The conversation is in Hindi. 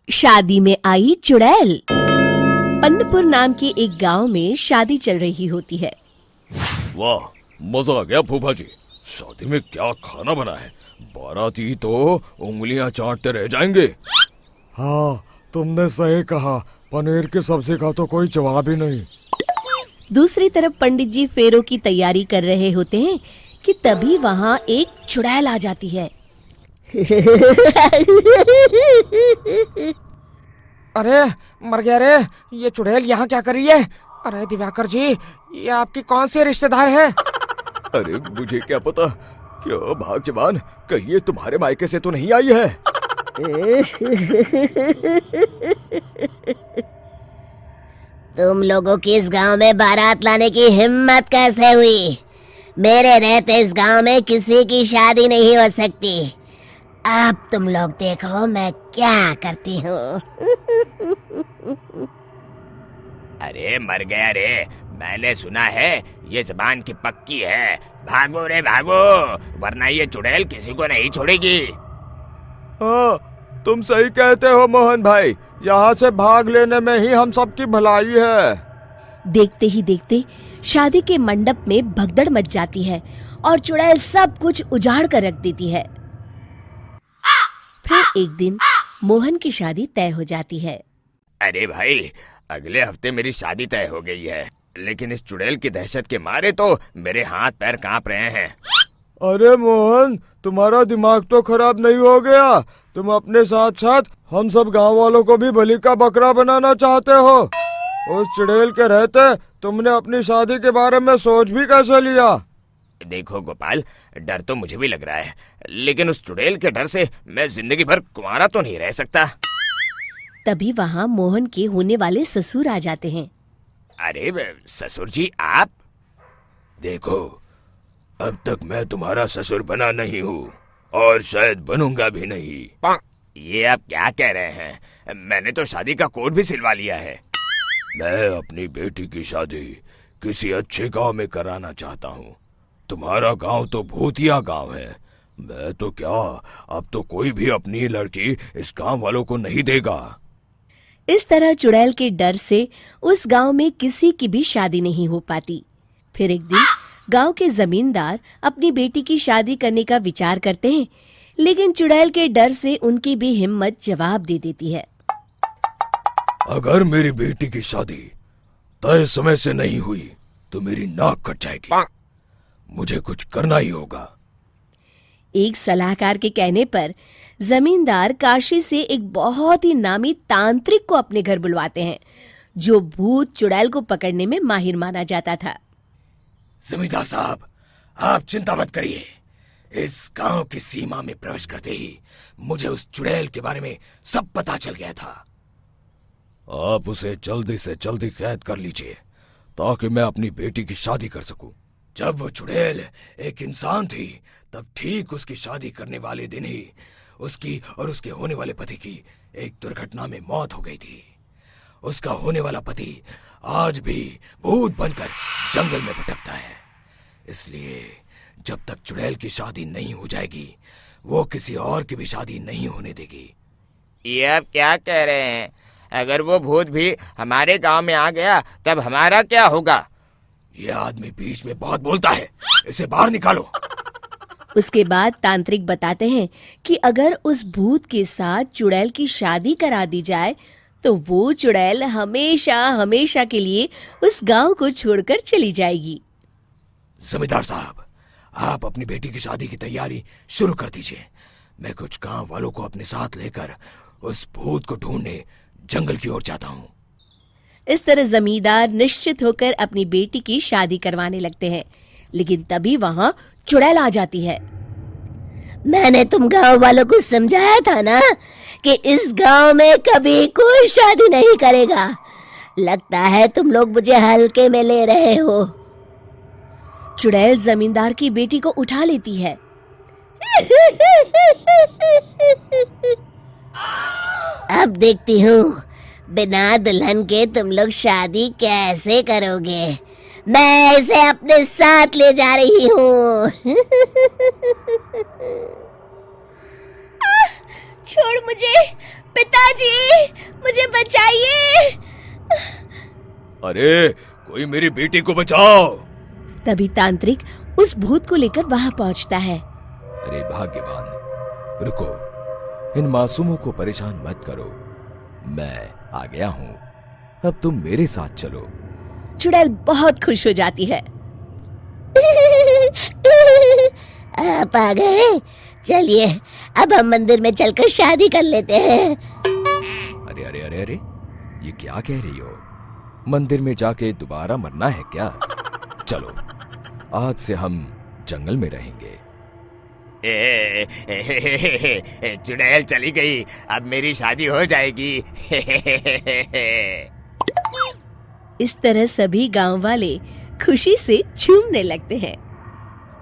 शादी में आई चुड़ैल। अन्नपुर नाम के एक गांव में शादी चल रही होती है। वाह, मजा आ गया फूफा जी। शादी में क्या खाना बना है, बाराती तो उंगलियां चाटते रह जाएंगे। हाँ, तुमने सही कहा, पनीर की सब्जी का तो कोई जवाब ही नहीं। दूसरी तरफ पंडित जी फेरों की तैयारी कर रहे होते हैं कि तभी वहाँ एक चुड़ैल आ जाती है। अरे मर गया रे, ये चुड़ैल यहाँ क्या कर रही है? अरे दिवाकर जी, ये आपकी कौन सी रिश्तेदार है? अरे मुझे क्या पता, क्या भाग्यवान, कहीं ये तुम्हारे मायके से तो नहीं आई है। तुम लोगों की इस गांव में बारात लाने की हिम्मत कैसे हुई? मेरे रहते इस गांव में किसी की शादी नहीं हो सकती। अब तुम लोग देखो मैं क्या करती हूँ। अरे मर गया रे, मैंने सुना है ये जबान की पक्की है। भागो रे भागो, वरना ये चुड़ैल किसी को नहीं छोड़ेगी। हाँ, तुम सही कहते हो मोहन भाई, यहाँ से भाग लेने में ही हम सबकी भलाई है। देखते ही देखते शादी के मंडप में भगदड़ मच जाती है और चुड़ैल सब कुछ उजाड़ कर रख देती है। फिर एक दिन मोहन की शादी तय हो जाती है। अरे भाई, अगले हफ्ते मेरी शादी तय हो गई है, लेकिन इस चुड़ैल की दहशत के मारे तो मेरे हाथ पैर कांप रहे हैं। अरे मोहन, तुम्हारा दिमाग तो खराब नहीं हो गया? तुम अपने साथ साथ हम सब गांव वालों को भी बलि का बकरा बनाना चाहते हो? उस चुड़ैल के रहते तुमने अपनी शादी के बारे में सोच भी कैसे लिया? देखो गोपाल, डर तो मुझे भी लग रहा है, लेकिन उस चुड़ैल के डर से मैं जिंदगी भर कुंवारा तो नहीं रह सकता। तभी वहाँ मोहन के होने वाले ससुर आ जाते हैं। अरे ससुर जी आप? देखो, अब तक मैं तुम्हारा ससुर बना नहीं हूँ और शायद बनूंगा भी नहीं। ये आप क्या कह रहे हैं? मैंने तो शादी का कोड भी सिलवा लिया है। मैं अपनी बेटी की शादी किसी अच्छे गांव में कराना चाहता हूँ। तुम्हारा गांव तो भूतिया गांव है। मैं तो क्या, अब तो कोई भी अपनी लड़की इस गांव वालों को नहीं देगा। इस तरह चुड़ैल के डर से उस गांव में किसी की भी शादी नहीं हो पाती। फिर एक दिन गांव के जमींदार अपनी बेटी की शादी करने का विचार करते हैं, लेकिन चुड़ैल के डर से उनकी भी हिम्मत जवाब दे देती है। अगर मेरी बेटी की शादी तय समय से नहीं हुई तो मेरी नाक कट जाएगी। मुझे कुछ करना ही होगा। एक सलाहकार के कहने पर जमींदार काशी से एक बहुत ही नामी तांत्रिक को अपने घर बुलवाते हैं, जो भूत चुड़ैल को पकड़ने में माहिर माना जाता था। जमींदार साहब, आप चिंता मत करिए। इस गांव की सीमा में प्रवेश करते ही मुझे उस चुड़ैल के बारे में सब पता चल गया था। आप उसे जल्दी से जल्दी कैद कर लीजिए ताकि मैं अपनी बेटी की शादी कर सकूं। जब वो चुड़ैल एक इंसान थी, तब ठीक उसकी शादी करने वाले दिन ही उसकी और उसके होने वाले पति की एक दुर्घटना में मौत हो गई थी। उसका होने वाला पति आज भी भूत बनकर जंगल में भटकता है। इसलिए जब तक चुड़ैल की शादी नहीं हो जाएगी, वो किसी और की भी शादी नहीं होने देगी। ये आप क्या कह रहे हैं? अगर वो भूत भी हमारे गांव में आ गया तब हमारा क्या होगा? ये आदमी बीच में बहुत बोलता है, इसे बाहर निकालो। उसके बाद तांत्रिक बताते हैं कि अगर उस भूत के साथ चुड़ैल की शादी करा दी जाए तो वो चुड़ैल हमेशा हमेशा के लिए उस गांव को छोड़कर चली जाएगी। जमींदार साहब, आप अपनी बेटी की शादी की तैयारी शुरू कर दीजिए। मैं कुछ गांव वालों को अपने साथ लेकर उस भूत को ढूंढने जंगल की ओर जाता हूँ। इस तरह जमींदार निश्चित होकर अपनी बेटी की शादी करवाने लगते हैं, लेकिन तभी वहाँ चुड़ैल आ जाती है। मैंने तुम गांव वालों को समझाया था ना कि इस गांव में कभी कोई शादी नहीं करेगा। लगता है तुम लोग मुझे हल्के में ले रहे हो। चुड़ैल जमींदार की बेटी को उठा लेती है। अब देखती हूँ बिना दुल्हन के तुम लोग शादी कैसे करोगे। मैं इसे अपने साथ ले जा रही हूँ। छोड़ मुझे, पिताजी, मुझे बचाइए। अरे कोई मेरी बेटी को बचाओ। तभी तांत्रिक उस भूत को लेकर वहां पहुंचता है। अरे भाग्यवान, रुको, इन मासूमों को परेशान मत करो, मैं आ गया हूँ, अब तुम मेरे साथ चलो। चुड़ैल बहुत खुश हो जाती है। आप आ गए, चलिए अब हम मंदिर में चलकर शादी कर लेते हैं। अरे अरे अरे अरे, ये क्या कह रही हो? मंदिर में जाके दोबारा मरना है क्या? चलो, आज से हम जंगल में रहेंगे। चुड़ैल चली गई, अब मेरी शादी हो जाएगी। इस तरह सभी गांव वाले खुशी से झूमने लगते हैं।